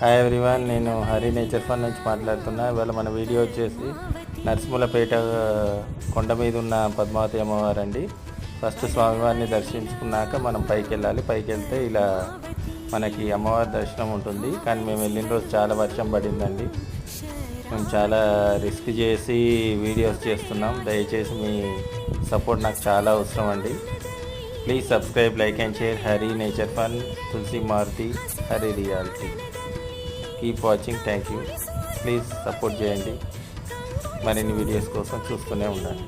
Hi everyone, నేను Hari Nature fun నుంచి మాట్లాడుతున్నా. ఇవాళ మన వీడియో వచ్చేసి నరసింహులపేట కొండ మీద ఉన్న పద్మావతి అమ్మవారు అండి. ఫస్ట్ స్వామివారిని దర్శించుకున్నాక మనం పైకి వెళ్ళాలి. పైకి వెళ్తే ఇలా మనకి అమ్మవారి దర్శనం ఉంటుంది. కానీ మేము వెళ్ళిన రోజు చాలా వర్షం పడిందండి. మేము చాలా రిస్క్ చేసి వీడియోస్ చేస్తున్నాం. దయచేసి మీ సపోర్ట్ నాకు చాలా అవసరం అండి. Please subscribe, like and share Hari Nature Fun, Tulasi Maruti, Hari Reality. Keep watching. Thank you. Please support చేయండి. మరిన్ని వీడియోస్ కోసం చూస్తూనే ఉండండి.